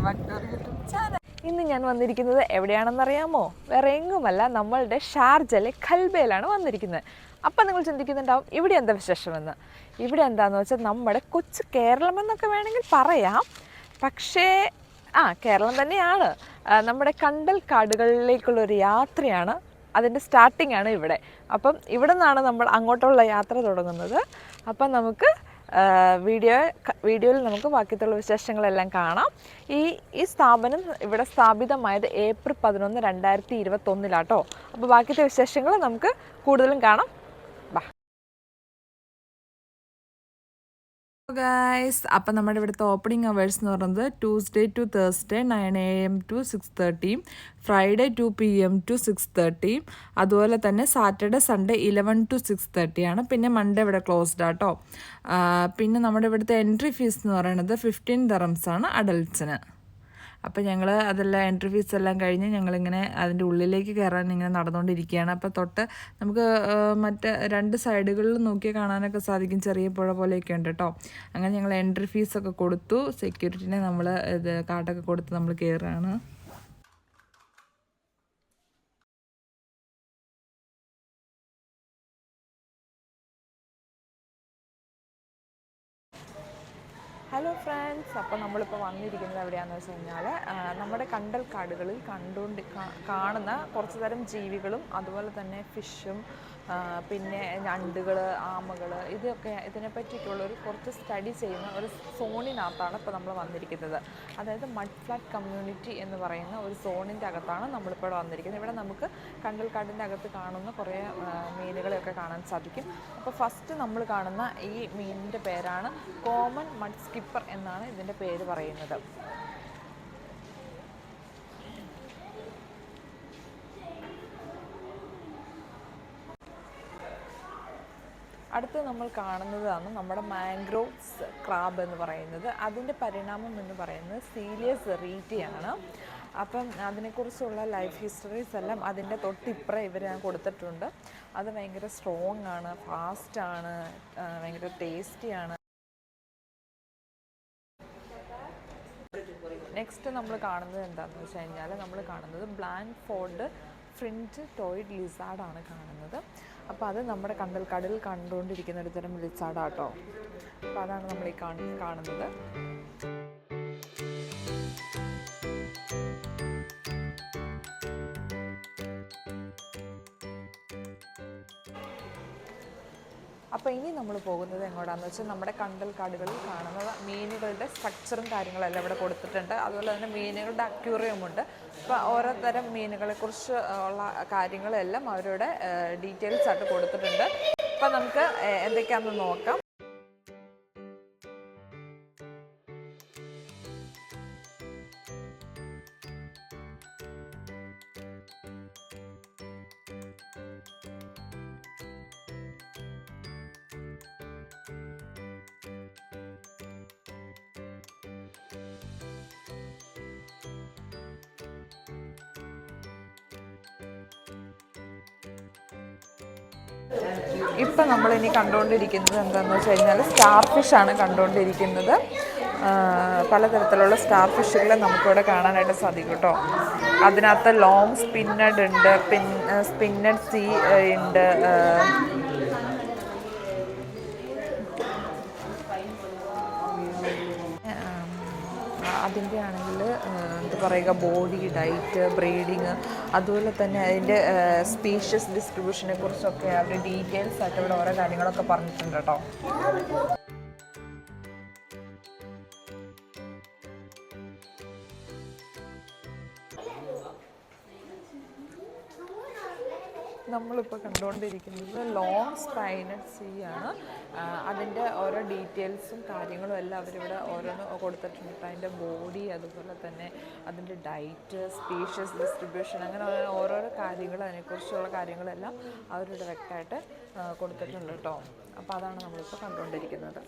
Welcome back to YouTube channel. ഇന്ന് ഞാൻ വന്നിരിക്കുന്നത് എവിടെയാണെന്നറിയാമോ? വേറെ എങ്ങുമല്ല, നമ്മളുടെ ഷാർജയിലെ ഖൽബയിലാണ് വന്നിരിക്കുന്നത്. അപ്പം നിങ്ങൾ ചിന്തിക്കുന്നുണ്ടാവും ഇവിടെ എന്താ വിശേഷമെന്ന്. ഇവിടെ എന്താണെന്ന് വെച്ചാൽ നമ്മുടെ കൊച്ചു കേരളം എന്നൊക്കെ വേണമെങ്കിൽ പറയാം. പക്ഷേ കേരളം തന്നെയാണ്. നമ്മുടെ കണ്ടൽ കാടുകളിലേക്കുള്ളൊരു യാത്രയാണ്. അതിൻ്റെ സ്റ്റാർട്ടിംഗ് ആണ് ഇവിടെ. അപ്പം ഇവിടെ നിന്നാണ് നമ്മൾ അങ്ങോട്ടുള്ള യാത്ര തുടങ്ങുന്നത്. അപ്പം നമുക്ക് വീഡിയോയിൽ നമുക്ക് ബാക്കിയുള്ള വിശേഷങ്ങളെല്ലാം കാണാം. ഈ സ്ഥാപനം ഇവിടെ സ്ഥാപിതമായത് ഏപ്രിൽ 11, 2021. അപ്പോൾ ബാക്കിയത്തെ വിശേഷങ്ങൾ നമുക്ക് കൂടുതലും കാണാം. ബാ ഗൈസ്, അപ്പം നമ്മുടെ ഇവിടുത്തെ ഓപ്പണിംഗ് അവേഴ്സ് എന്ന് പറയുന്നത് Tuesday to Thursday 9 AM to 6:30, Friday 2 PM to 6:30, അതുപോലെ തന്നെ സാറ്റർഡേ സൺഡേ 11 to 6:30 ആണ്. പിന്നെ മൺഡേ ഇവിടെ ക്ലോസ്ഡ് ആട്ടോ. പിന്നെ നമ്മുടെ ഇവിടുത്തെ എൻട്രി ഫീസ് എന്ന് പറയുന്നത് 15 dirhams ആണ് അഡൽട്ട്സിന്. അപ്പോൾ ഞങ്ങൾ അതെല്ലാം എൻട്രി ഫീസ് എല്ലാം കഴിഞ്ഞ് ഞങ്ങളിങ്ങനെ അതിൻ്റെ ഉള്ളിലേക്ക് കയറാൻ ഇങ്ങനെ നടന്നുകൊണ്ടിരിക്കുകയാണ്. അപ്പോൾ തൊട്ട് നമുക്ക് മറ്റ് രണ്ട് സൈഡുകളിൽ നോക്കി കാണാനൊക്കെ സാധിക്കും. ചെറിയ പുഴ പോലെയൊക്കെ ഉണ്ട് കേട്ടോ. അങ്ങനെ ഞങ്ങൾ എൻട്രി ഫീസൊക്കെ കൊടുത്തു. സെക്യൂരിറ്റിനെ നമ്മൾ കാർഡൊക്കെ കൊടുത്ത് നമ്മൾ കയറുകയാണ്. ഹലോ ഫ്രണ്ട്സ്, അപ്പോൾ നമ്മളിപ്പോൾ വന്നിരിക്കുന്നത് എവിടെയാണെന്ന് വെച്ച് കഴിഞ്ഞാൽ നമ്മുടെ കണ്ടൽ കാടുകളിൽ കാണുന്ന കുറച്ച് തരം ജീവികളും അതുപോലെ തന്നെ ഫിഷും പിന്നെ ഞണ്ടുകൾ, ആമകൾ, ഇതിനെപ്പറ്റിയിട്ടുള്ളൊരു കുറച്ച് സ്റ്റഡി ചെയ്യുന്ന ഒരു സോണിനകത്താണ് ഇപ്പോൾ നമ്മൾ വന്നിരിക്കുന്നത്. അതായത് മഡ് ഫ്ലാറ്റ് കമ്മ്യൂണിറ്റി എന്ന് പറയുന്ന ഒരു സോണിൻ്റെ അകത്താണ് നമ്മളിപ്പോൾ വന്നിരിക്കുന്നത്. ഇവിടെ നമുക്ക് കണ്ടൽക്കാടിൻ്റെ അകത്ത് കാണുന്ന കുറേ മീനുകളെയൊക്കെ കാണാൻ സാധിക്കും. അപ്പോൾ ഫസ്റ്റ് നമ്മൾ കാണുന്ന ഈ മീനിൻ്റെ പേരാണ് കോമൺ മഡ് സ്കിപ്പർ എന്നാണ് ഇതിൻ്റെ പേര് പറയുന്നത്. അടുത്ത് നമ്മൾ കാണുന്നതാണ് നമ്മുടെ മാംഗ്രോവ്സ് ക്രാബ് എന്ന് പറയുന്നത്. അതിൻ്റെ പരിണാമം എന്ന് പറയുന്നത് സീലിയസ് സെറീറ്റിയാണ്. അപ്പം അതിനെക്കുറിച്ചുള്ള ലൈഫ് ഹിസ്റ്ററീസ് എല്ലാം അതിൻ്റെ തൊട്ടിപ്പുറം ഇവർ കൊടുത്തിട്ടുണ്ട്. അത് ഭയങ്കര സ്ട്രോങ് ആണ്, ഫാസ്റ്റാണ്, ഭയങ്കര ടേസ്റ്റിയാണ്. നെക്സ്റ്റ് നമ്മൾ കാണുന്നത് എന്താണെന്ന് വെച്ച് കഴിഞ്ഞാൽ നമ്മൾ കാണുന്നത് ബ്ലാൻഫോർഡ് ഫ്രിഞ്ച് ടോയിഡ് ലിസാർഡാണ് കാണുന്നത്. അപ്പോൾ അത് നമ്മുടെ കണ്ടൽക്കാടിൽ കണ്ടുകൊണ്ടിരിക്കുന്ന ഒരു തരം ലിസാർഡാട്ടോ. അപ്പോൾ അതാണ് നമ്മൾ ഈ കാണുന്നത്. അപ്പോൾ ഇനി നമ്മൾ പോകുന്നത് എങ്ങോട്ടാണെന്ന് വെച്ചാൽ നമ്മുടെ കണ്ടൽക്കാടുകളിൽ കാണുന്ന മീനുകളുടെ സ്ട്രക്ചറും കാര്യങ്ങളെല്ലാം ഇവിടെ കൊടുത്തിട്ടുണ്ട്. അതുപോലെ തന്നെ മീനുകളുടെ അക്വേറിയമുണ്ട്. അപ്പോൾ ഓരോ തരം മീനുകളെക്കുറിച്ച് ഉള്ള കാര്യങ്ങളെല്ലാം അവരുടെ ഡീറ്റെയിൽസ് ആയിട്ട് കൊടുത്തിട്ടുണ്ട്. അപ്പോൾ നമുക്ക് എന്തൊക്കെയാണെന്ന് നോക്കാം. ഇപ്പം നമ്മളിനി കണ്ടുകൊണ്ടിരിക്കുന്നത് എന്താണെന്ന് വെച്ച് കഴിഞ്ഞാൽ സ്റ്റാർ ഫിഷാണ് കണ്ടുകൊണ്ടിരിക്കുന്നത്. പലതരത്തിലുള്ള സ്റ്റാർ ഫിഷുകളെ നമുക്കിവിടെ കാണാനായിട്ട് സാധിക്കും കേട്ടോ. അതിനകത്ത് ലോങ് സ്പിന്നഡ് ഉണ്ട്, സ്പിന്നഡ് സീ ഉണ്ട്, അതിൻ്റെ ആണെങ്കിൽ എന്താ പറയുക, ബോഡി, ഡയറ്റ്, ബ്രീഡിങ്, അതുപോലെ തന്നെ അതിൻ്റെ സ്പീഷ്യസ് ഡിസ്ട്രിബ്യൂഷനെ കുറിച്ചൊക്കെ അവർ ഡീറ്റെയിൽസ് ആയിട്ട് ഇവിടെ ഓരോ കാര്യങ്ങളൊക്കെ പറഞ്ഞിട്ടുണ്ട് കേട്ടോ. നമ്മളിപ്പോൾ കണ്ടുകൊണ്ടിരിക്കുന്നത് ലോങ് സ്പൈനഡ് സീ ആണ്. അതിൻ്റെ ഓരോ ഡീറ്റെയിൽസും കാര്യങ്ങളും എല്ലാം അവരിവിടെ ഓരോന്ന് കൊടുത്തിട്ടുണ്ട്. അതിൻ്റെ ബോഡി, അതുപോലെ തന്നെ അതിൻ്റെ ഡയറ്റ്, സ്പീഷ്യസ് ഡിസ്ട്രിബ്യൂഷൻ, അങ്ങനെ ഓരോരോ കാര്യങ്ങൾ, അതിനെക്കുറിച്ചുള്ള കാര്യങ്ങളെല്ലാം അവരിവിടെ വ്യക്തമായിട്ട് കൊടുത്തിട്ടുണ്ട് കേട്ടോ. അപ്പോൾ അതാണ് നമ്മളിപ്പോൾ കണ്ടുകൊണ്ടിരിക്കുന്നത്.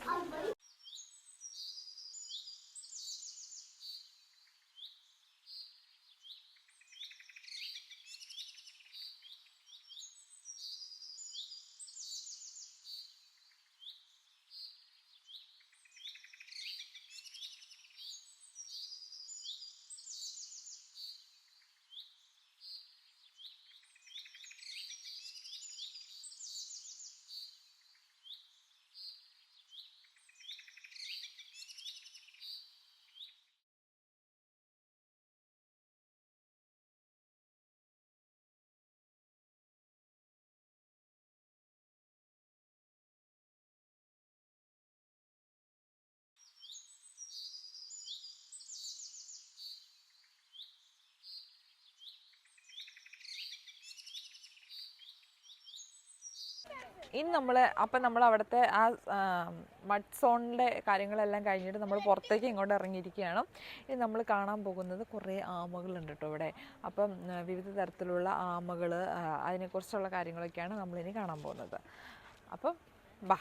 ഇനി നമ്മൾ അവിടുത്തെ ആ മഡ് സോണിൻ്റെ കാര്യങ്ങളെല്ലാം കഴിഞ്ഞിട്ട് നമ്മൾ പുറത്തേക്ക് ഇങ്ങോട്ട് ഇറങ്ങിയിരിക്കുകയാണ്. ഇനി നമ്മൾ കാണാൻ പോകുന്നത് കുറേ ആമകളുണ്ട് കേട്ടോ ഇവിടെ. അപ്പം വിവിധ തരത്തിലുള്ള ആമകൾ, അതിനെക്കുറിച്ചുള്ള കാര്യങ്ങളൊക്കെയാണ് നമ്മളിനി കാണാൻ പോകുന്നത്. അപ്പം ബാ.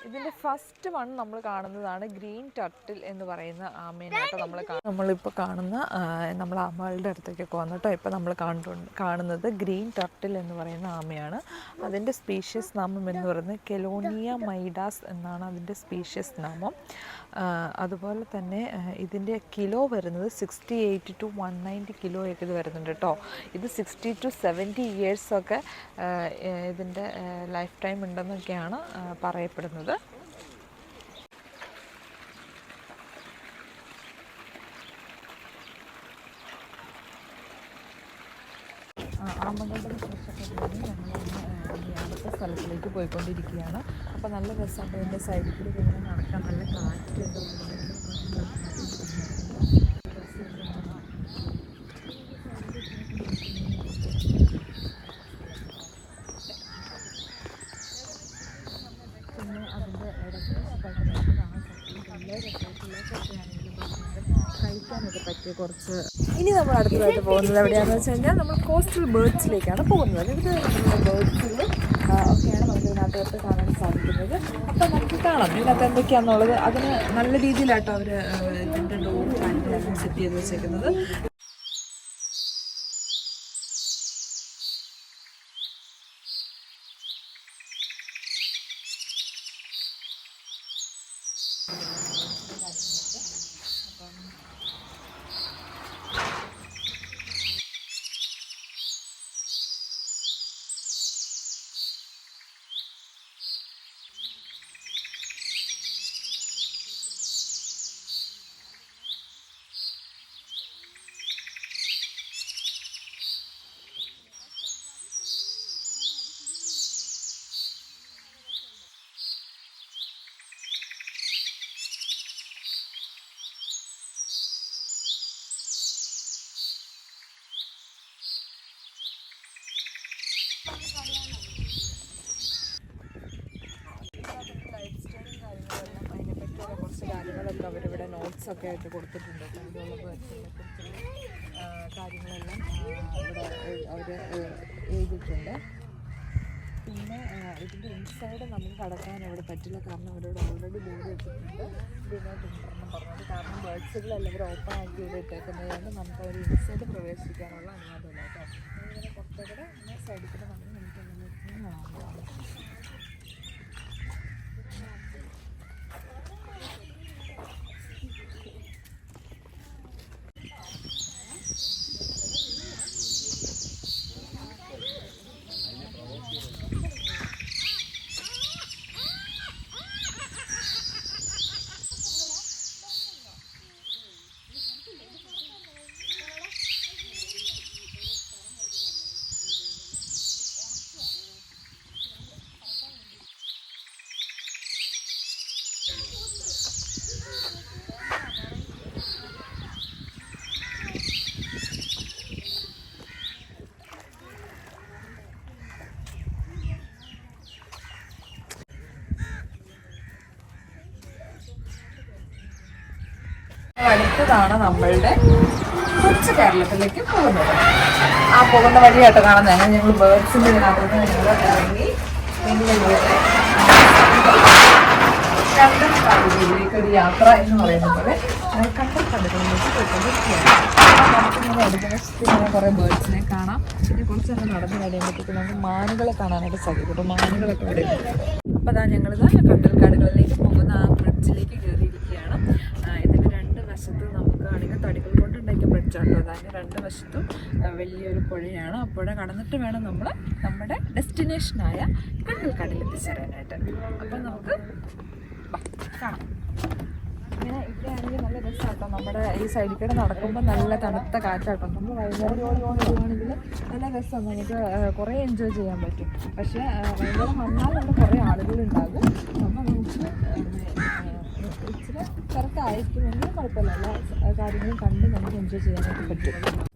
ഇതിൻ്റെ ഫസ്റ്റ് വൺ നമ്മൾ കാണുന്നതാണ് ഗ്രീൻ ടർട്ടിൽ എന്ന് പറയുന്ന ആമേനായിട്ട് നമ്മളിപ്പോൾ കാണുന്ന നമ്മൾ ആമകളുടെ അടുത്തേക്കൊക്കെ വന്നിട്ടോ. ഇപ്പോൾ നമ്മൾ കാണുന്നത് ഗ്രീൻ ടർട്ടിൽ എന്ന് പറയുന്ന ആമയാണ്. അതിൻ്റെ സ്പീഷ്യസ് നാമം എന്ന് പറയുന്നത് കെലോണിയ മൈഡാസ് എന്നാണ് അതിൻ്റെ സ്പീഷ്യസ് നാമം. അതുപോലെ തന്നെ ഇതിൻ്റെ കിലോ വരുന്നത് 68 to 190 കിലോയൊക്കെ ഇത് വരുന്നുണ്ട് കേട്ടോ. ഇത് 60 to 70 ഇയേഴ്സൊക്കെ ഇതിൻ്റെ ലൈഫ് ടൈം ഉണ്ടെന്നൊക്കെയാണ് പറയപ്പെടുന്നത്. ആമകളുടെ വിശേഷമൊക്കെ ഞങ്ങൾ അടുത്ത സ്ഥലത്തിലേക്ക് പോയിക്കൊണ്ടിരിക്കുകയാണ്. അപ്പോൾ നല്ല രസമുണ്ട്. അതിൻ്റെ സൈഡിൽ കൂടി ഇങ്ങനെ നടക്കാൻ നല്ല കാറ്റ്. പിന്നെ അതിൻ്റെ കഴിക്കാനൊക്കെ പറ്റിയ കുറച്ച്. ഇനി നമ്മൾ അടുത്തതായിട്ട് പോകുന്നത് എവിടെയാണെന്ന് വെച്ച് കഴിഞ്ഞാൽ നമ്മൾ കോസ്റ്റൽ ബേർഡ്സിലേക്കാണ് പോകുന്നത്. വിവിധ തരത്തിലുള്ള ബേർഡ്സിൽ ഒക്കെയാണ് നമുക്ക് ഇതിനകത്ത് കാണാൻ സാധിക്കുന്നത്. അപ്പം നമുക്ക് കാണാം ഇതിനകത്ത് എന്തൊക്കെയാണെന്നുള്ളത്. അതിന് നല്ല രീതിയിലാട്ടോ അവർ ഇതിൻ്റെ ഡോറും കാര്യങ്ങളെല്ലാം സെറ്റ് ചെയ്ത് വെച്ചേക്കുന്നത്. കുറച്ച് കാര്യങ്ങളൊക്കെ അവരിവിടെ നോട്ട്സൊക്കെ ആയിട്ട് കൊടുത്തിട്ടുണ്ട്. അതുപോലുള്ള ബേർഡ്സിനെ കുറിച്ചുള്ള കാര്യങ്ങളെല്ലാം ഇവിടെ അവർ എഴുതിയിട്ടുണ്ട്. പിന്നെ ഇതിൻ്റെ ഇൻസൈഡ് നമുക്ക് കടക്കാൻ ഇവിടെ പറ്റില്ല, കാരണം അവരോട് ഓൾറെഡി ബോർഡ് വെച്ചിട്ടുണ്ട് ഇതിനകത്ത് എന്ന് പറഞ്ഞത്. കാരണം ബേർഡ്സുകളെല്ലാം ഇവർ ഓപ്പൺ ആക്കി ഇവിടെ ഇട്ടേക്കുന്നതുകൊണ്ട് നമുക്ക് അവർ ഇൻസൈഡ് പ്രവേശിക്കാനുള്ള അനുവാദമില്ല കേട്ടോ. ഇങ്ങനെ പുറത്തേക്കൂടെ ഇങ്ങനെ സൈഡിൽ കൂടെ നമുക്ക് കാണാവുന്നതാണ്. അടുത്തതാണ് നമ്മളുടെ കൊച്ചു കേരളത്തിലേക്ക് പോകുന്നത്. ആ പോകുന്ന വഴിയായിട്ട് കാണുന്നത് അങ്ങനെ ഞങ്ങൾ ബേർഡ്സിൻ്റെ ഇതിനകത്ത് ഞങ്ങൾ ഇറങ്ങി പിന്നെ കണ്ടൽ കാടുകളിലേക്ക് ഒരു യാത്ര എന്ന് പറയുന്നത് കണ്ടൽ കാടുകളിലേക്ക് പോയിക്കൊണ്ടിരിക്കുകയാണ്. നമുക്കിങ്ങനെ അടുത്ത കുറേ ബേർഡ്സിനെ കാണാം. പിന്നെ കുറച്ചൊക്കെ നടന്ന് കഴിയുമ്പോഴത്തേക്ക് നമുക്ക് മാനുകളെ കാണാനായിട്ട് സാധിക്കും. അപ്പോൾ മാനുകളൊക്കെ ഇവിടെ ഉണ്ട്. അപ്പോൾ അതാ ഞങ്ങളിത് കണ്ടൽ കാടുകളിലേക്ക് പോകുന്ന ആ ബ്രിഡ്ജിലേക്ക് കയറിയിരിക്കുകയാണ്. ഇതിൻ്റെ രണ്ട് വശത്ത് നമുക്ക് ആണെങ്കിൽ തടികൾ കൊണ്ടുണ്ടാക്കിയ ബ്രിഡ്ജാണ്. അതിന് രണ്ട് വശത്തും വലിയൊരു പുഴയാണ്. ആ പുഴ കടന്നിട്ട് വേണം നമ്മൾ നമ്മുടെ ഡെസ്റ്റിനേഷനായ കണ്ടൽക്കാടിൽ എത്തിച്ചേരാനായിട്ട്. അപ്പം നമുക്ക് കാണാം. ഇങ്ങനെ ഇവിടെ ആണെങ്കിൽ നല്ല രസമാട്ടോ. നമ്മുടെ ഈ സൈഡിൽ കൂടെ നടക്കുമ്പോൾ നല്ല തണുത്ത കാറ്റാട്ടോ. നമ്മൾ വൈകുന്നേരം ആണെങ്കിൽ നല്ല രസമാണ്, നമുക്ക് കുറേ എൻജോയ് ചെയ്യാൻ പറ്റും. പക്ഷേ വൈകുന്നേരം വന്നാൽ നമ്മൾ കുറേ ആളുകളുണ്ടാകും. അപ്പോൾ നമുക്ക് ഇച്ചിരി തിരക്കായിരിക്കുമെങ്കിൽ കുഴപ്പമില്ല, എല്ലാ കാര്യങ്ങളും കണ്ട് നമുക്ക് എൻജോയ് ചെയ്യാനായിട്ട് പറ്റും.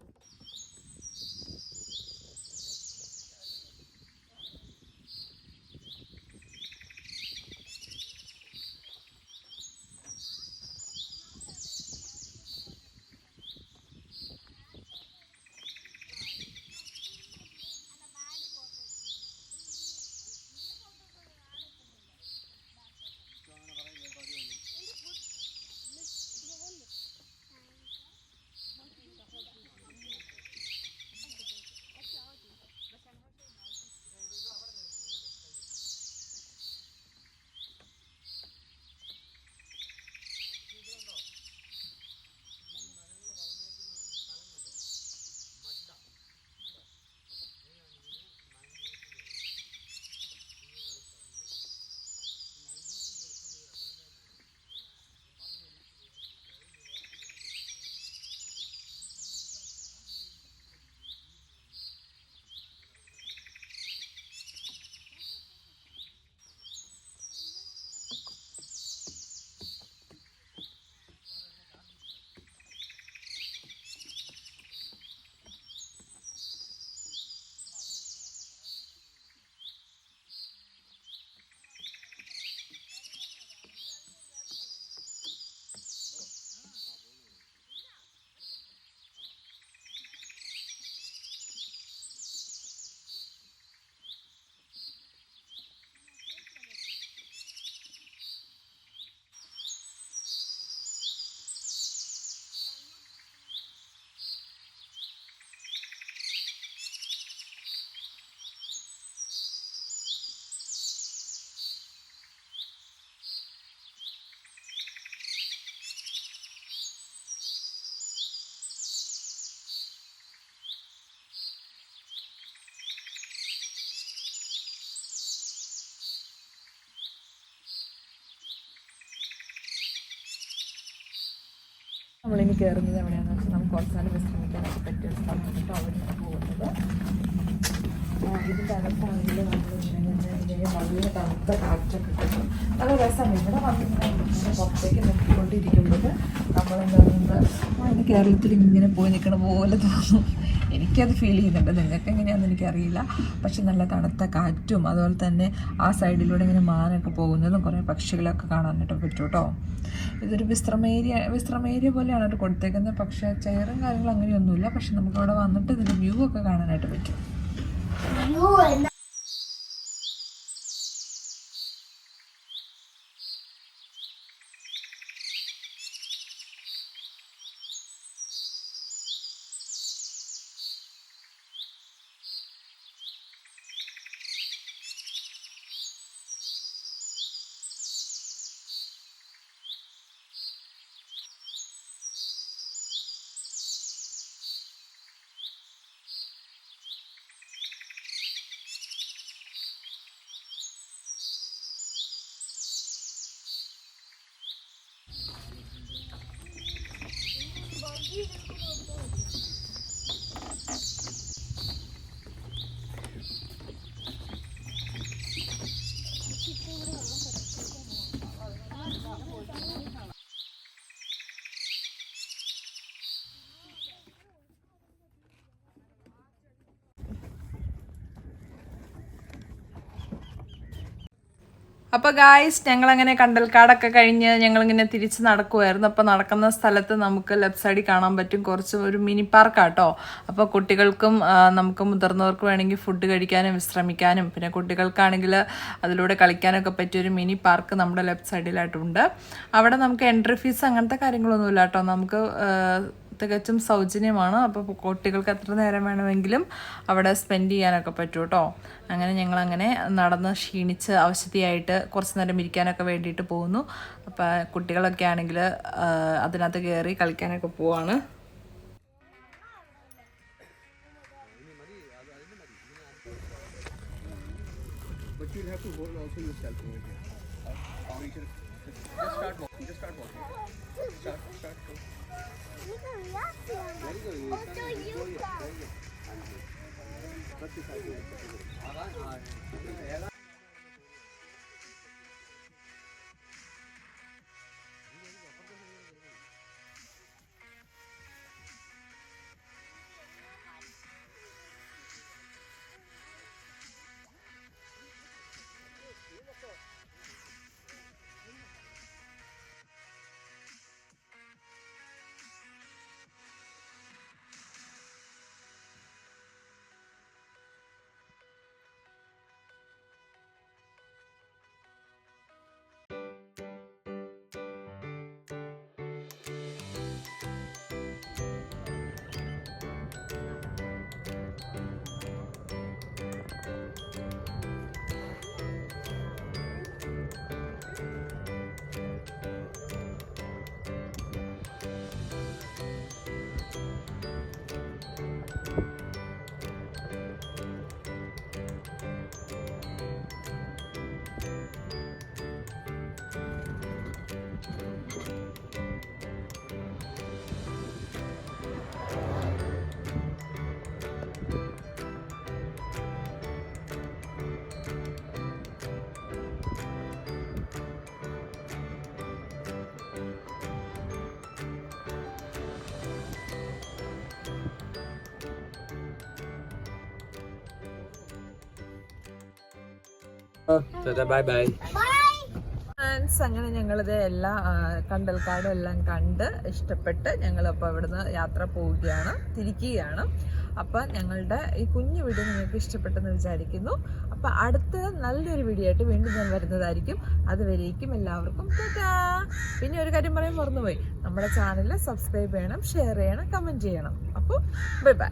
നമ്മളിനി കയറുന്നത് എവിടെയാണെന്ന് വെച്ചാൽ നമുക്ക് കുറച്ച് നേരം വിശ്രമിക്കാനൊക്കെ പറ്റിയ സ്ഥലമാണ് കേട്ടോ അവിടെയാണ് പോകുന്നത്. ഇതിൻ്റെ അകത്താണെങ്കിൽ നമ്മളിങ്ങനെ നല്ല തണുത്ത കാറ്റൊക്കെ കിട്ടും. നല്ല രസമാണ് ഇവിടെ വന്നിങ്ങനെ പുറത്തേക്ക് നോക്കിക്കൊണ്ടിരിക്കുമ്പോൾ നമ്മളെന്താ പറയുന്നത് കേരളത്തിൽ ഇങ്ങനെ പോയി നിൽക്കണ പോലെ തോന്നും. എനിക്കത് ഫീൽ ചെയ്യുന്നുണ്ട്, നിങ്ങൾക്ക് എങ്ങനെയാണെന്ന് എനിക്കറിയില്ല. പക്ഷെ നല്ല തണുത്ത കാറ്റും അതുപോലെ തന്നെ ആ സൈഡിലൂടെ ഇങ്ങനെ മാനൊക്കെ പോകുന്നതും കുറേ പക്ഷികളൊക്കെ കാണാനായിട്ട് പറ്റും കേട്ടോ. ഇതൊരു വിശ്രമേരിയ പോലെയാണ് അവർ കൊടുത്തേക്കുന്നത്. പക്ഷേ ചെയറും കാര്യങ്ങളും അങ്ങനെയൊന്നുമില്ല. പക്ഷെ നമുക്കവിടെ വന്നിട്ട് ഇതിൻ്റെ വ്യൂ ഒക്കെ കാണാനായിട്ട് പറ്റും. അപ്പോൾ ഗായ്സ് ഞങ്ങളങ്ങനെ കണ്ടൽക്കാടൊക്കെ കഴിഞ്ഞ് ഞങ്ങളിങ്ങനെ തിരിച്ച് നടക്കുമായിരുന്നു. അപ്പോൾ നടക്കുന്ന സ്ഥലത്ത് നമുക്ക് ലെഫ്റ്റ് സൈഡിൽ കാണാൻ പറ്റും കുറച്ച് ഒരു മിനി പാർക്കാട്ടോ. അപ്പോൾ കുട്ടികൾക്കും നമുക്ക് മുതിർന്നവർക്ക് വേണമെങ്കിൽ ഫുഡ് കഴിക്കാനും വിശ്രമിക്കാനും പിന്നെ കുട്ടികൾക്കാണെങ്കിൽ അതിലൂടെ കളിക്കാനൊക്കെ പറ്റിയൊരു മിനി പാർക്ക് നമ്മുടെ ലെഫ്റ്റ് സൈഡിലായിട്ടുണ്ട്. അവിടെ നമുക്ക് എൻട്രി ഫീസ് അങ്ങനത്തെ കാര്യങ്ങളൊന്നുമില്ല കേട്ടോ. നമുക്ക് തികച്ചും സൗജന്യമാണ്. അപ്പോൾ കുട്ടികൾക്ക് എത്ര നേരം വേണമെങ്കിലും അവിടെ സ്പെൻഡ് ചെയ്യാനൊക്കെ പറ്റും കേട്ടോ. അങ്ങനെ ഞങ്ങളങ്ങനെ നടന്ന് ക്ഷീണിച്ച് അവശതയായിട്ട് കുറച്ച് നേരം ഇരിക്കാനൊക്കെ വേണ്ടിയിട്ട് പോകുന്നു. അപ്പോൾ കുട്ടികളൊക്കെ ആണെങ്കിൽ അതിനകത്ത് കയറി കളിക്കാനൊക്കെ പോവാണ്. Bye bye. അങ്ങനെ ഞങ്ങളിത് എല്ലാ കണ്ടൽക്കാടും എല്ലാം കണ്ട് ഇഷ്ടപ്പെട്ട് ഞങ്ങളിപ്പോൾ ഇവിടുന്ന് യാത്ര പോവുകയാണ്, തിരിക്കുകയാണ്. അപ്പം ഞങ്ങളുടെ ഈ കുഞ്ഞു വീഡിയോ നിങ്ങൾക്ക് ഇഷ്ടപ്പെട്ടെന്ന് വിചാരിക്കുന്നു. അപ്പം അടുത്ത നല്ലൊരു വീഡിയോ ആയിട്ട് വീണ്ടും ഞാൻ വരുന്നതായിരിക്കും. അതുവരേക്കും എല്ലാവർക്കും ടാറ്റാ. പിന്നെ ഒരു കാര്യം പറയാൻ മറന്നുപോയി, നമ്മുടെ ചാനൽ സബ്സ്ക്രൈബ് ചെയ്യണം, ഷെയർ ചെയ്യണം, കമൻറ്റ് ചെയ്യണം. അപ്പോൾ ബൈ ബൈ.